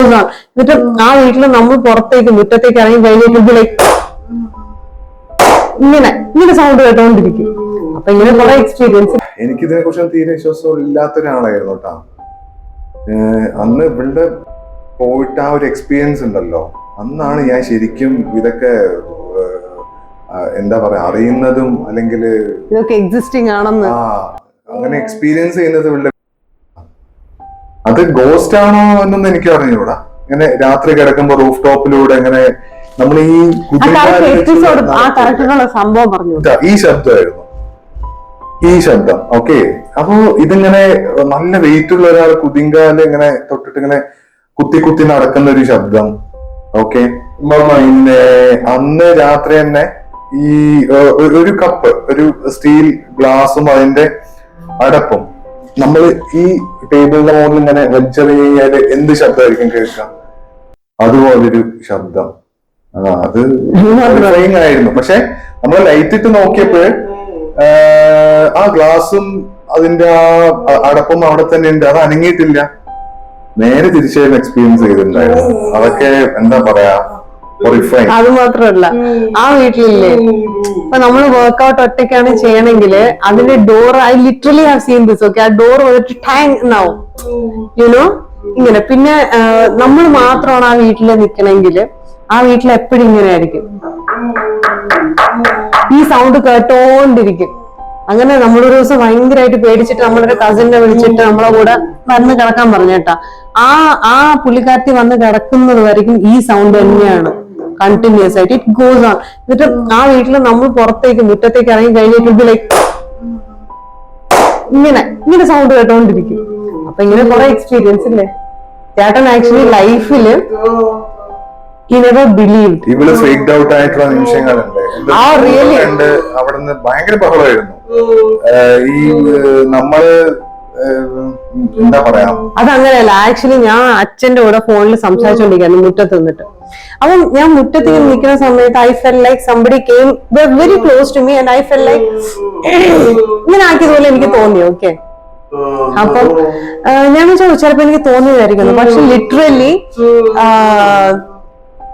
എന്നിട്ട് ആ വീട്ടിൽ നമ്മൾ പുറത്തേക്ക് മുറ്റത്തേക്ക് ഇറങ്ങി കഴിഞ്ഞിട്ട് ലൈക്ക് ഇങ്ങനെ സൗണ്ട് കേട്ടോണ്ടിരിക്കും. അപ്പൊ ഇങ്ങനെ കുറെ എക്സ്പീരിയൻസ്. എനിക്കിതിനെ കുറിച്ച് തീരെ വിശ്വാസം ഇല്ലാത്ത ഒരാളായിരുന്നു കേട്ടാ. അന്ന് ഇവിടെ പോയിട്ട് ആ ഒരു എക്സ്പീരിയൻസ് ഉണ്ടല്ലോ, അന്നാണ് ഞാൻ ശരിക്കും ഇതൊക്കെ എന്താ പറയാ അറിയുന്നതും അല്ലെങ്കിൽ ഇതൊക്കെ എക്സിസ്റ്റിംഗ് ആണെന്ന് അങ്ങനെ എക്സ്പീരിയൻസ് ചെയ്യുന്നത് ഇവിടെ. അത് ഗോസ്റ്റ് ആണോ എന്നൊന്നും എനിക്ക് അറിഞ്ഞൂടാ. ഇങ്ങനെ രാത്രി കിടക്കുമ്പോ റൂഫ് ടോപ്പിലൂടെ ഇങ്ങനെ നമ്മൾ ഈ സംഭവം പറഞ്ഞു ഈ ശബ്ദമായിരുന്നു ഈ ശബ്ദം. ഓക്കെ, അപ്പോ ഇതിങ്ങനെ നല്ല വെയിറ്റ് ഉള്ള ഒരാൾ കുതിങ്കാല് ഇങ്ങനെ തൊട്ടിട്ട് ഇങ്ങനെ കുത്തി നടക്കുന്ന ഒരു ശബ്ദം. ഓക്കെ, പിന്നെ അന്ന് രാത്രി തന്നെ ഈ ഒരു കപ്പ്, ഒരു സ്റ്റീൽ ഗ്ലാസും അതിന്റെ അടപ്പും നമ്മൾ ഈ ടേബിളിന്റെ മുകളിൽ ഇങ്ങനെ വെച്ചറിയാല് എന്ത് ശബ്ദമായിരിക്കും കേൾക്കാം? അതുപോലൊരു ശബ്ദം. അത് ആയിരുന്നു. പക്ഷെ നമ്മൾ ലൈറ്റ് ഇട്ട് നോക്കിയപ്പോൾ ആ ഗ്ലാസും അതിന്റെ ആ അടപ്പും അവിടെ തന്നെ ഉണ്ട്, അത് അനങ്ങിയിട്ടില്ല. നേരെ തിരിച്ചായിരുന്നു എക്സ്പീരിയൻസ് ചെയ്തിട്ടുണ്ടായിരുന്നു. അതൊക്കെ എന്താ പറയാ, അത് മാത്രല്ല ആ വീട്ടിലില്ലേ ഇപ്പൊ നമ്മള് വർക്ക്ഔട്ട് ഒറ്റയ്ക്കാണ് ചെയ്യണമെങ്കിൽ അതിന്റെ door I literally have seen this. Okay, ആ ഡോർ വന്നിട്ട് ടാങ് എന്നാവും, യുനോ ഇങ്ങനെ. പിന്നെ നമ്മൾ മാത്രമാണ് ആ വീട്ടില് നിക്കണമെങ്കിൽ ആ വീട്ടിൽ എപ്പോഴും ഇങ്ങനെ ആയിരിക്കും, ഈ സൗണ്ട് കേട്ടോണ്ടിരിക്കും. അങ്ങനെ നമ്മളൊരു ദിവസം ഭയങ്കരമായിട്ട് പേടിച്ചിട്ട് നമ്മളൊരു കസിനെ വിളിച്ചിട്ട് നമ്മളെ കൂടെ വന്ന് കിടക്കാൻ പറഞ്ഞേട്ടാ. ആ പുള്ളിക്കാരത്തി വന്ന് കിടക്കുന്നത് വரைക്കും ഈ സൗണ്ട് തന്നെയാണ് കണ്ടിന്യൂസ് ആയിട്ട്. It goes on. എന്നിട്ട് ആ വീട്ടിൽ നമ്മൾ പുറത്തേക്ക് മുറ്റത്തേക്ക് ഇറങ്ങി കഴിഞ്ഞിട്ട് ലൈക്ക് ഇങ്ങനെ സൗണ്ട് കേട്ടോണ്ടിരിക്കും. അപ്പൊ ഇങ്ങനെ കുറെ എക്സ്പീരിയൻസ് ഇല്ലേ ചേട്ടൻ. ആക്ച്വലി ലൈഫില് he never believed. ഇവള് ഫ്രീക്ഡ് ഔട്ട് ആയിട്ടുള്ള നിമിഷങ്ങളുണ്ട്. അവിടുന്ന് ഭയങ്കര ബഹളമായിരുന്നു. ഈ നമ്മള് എന്താ പറയാ, അതങ്ങനെയല്ല. ആക്ച്വലി ഞാൻ അച്ഛന്റെ കൂടെ ഫോണിൽ സംസാരിച്ചോണ്ടിരിക്കുന്നു മുറ്റത്ത് നിന്നിട്ട്. അപ്പം ഞാൻ മുറ്റത്ത് നിൽക്കുന്ന സമയത്ത് I felt like somebody came very close to me and I felt like ഇങ്ങനെ ആക്കിയതുപോലെ എനിക്ക് തോന്നി. ഓക്കെ, അപ്പം ഞാൻ ചിലപ്പോ എനിക്ക് തോന്നിയതായിരിക്കുന്നു. പക്ഷെ ലിറ്ററലി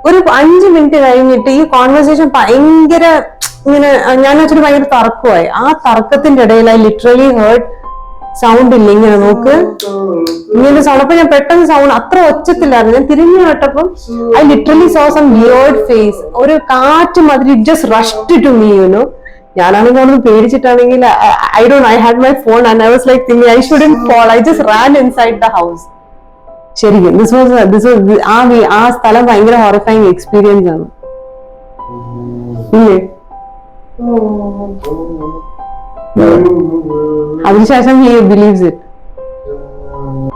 ഒരു 5 മിനിറ്റ് കഴിഞ്ഞിട്ട് ഈ കോൺവെർസേഷൻ ഭയങ്കര ഇങ്ങനെ ഞാൻ വെച്ചിട്ട് ഭയങ്കര തർക്കമായി. ആ തർക്കത്തിന്റെ ഇടയിൽ ഐ ലിറ്ററലി ഹേർഡ് സൗണ്ട് ഇല്ല, ഇങ്ങനെ നോക്ക് ഇങ്ങനെ സൗണ്ട്. അപ്പൊ ഞാൻ പെട്ടെന്ന് സൗണ്ട് അത്ര ഒച്ചത്തില്ലായിരുന്നു. ഞാൻ തിരിഞ്ഞു കേട്ടപ്പം I literally saw some weird face. ഒരു കാറ്റ് മാതിരി it just rushed to me, you know. ഞാനാണെങ്കിൽ ഒന്ന് പേടിച്ചിട്ടാണെങ്കിൽ I had my phone and I was like thinking I shouldn't fall. I just ran inside the house. ശരിക്കും ആ സ്ഥലം ഭയങ്കര ഹോറിഫൈങ് എക്സ്പീരിയൻസ് ആണ്. ഇല്ലേ? അതിനുശേഷം he believes it.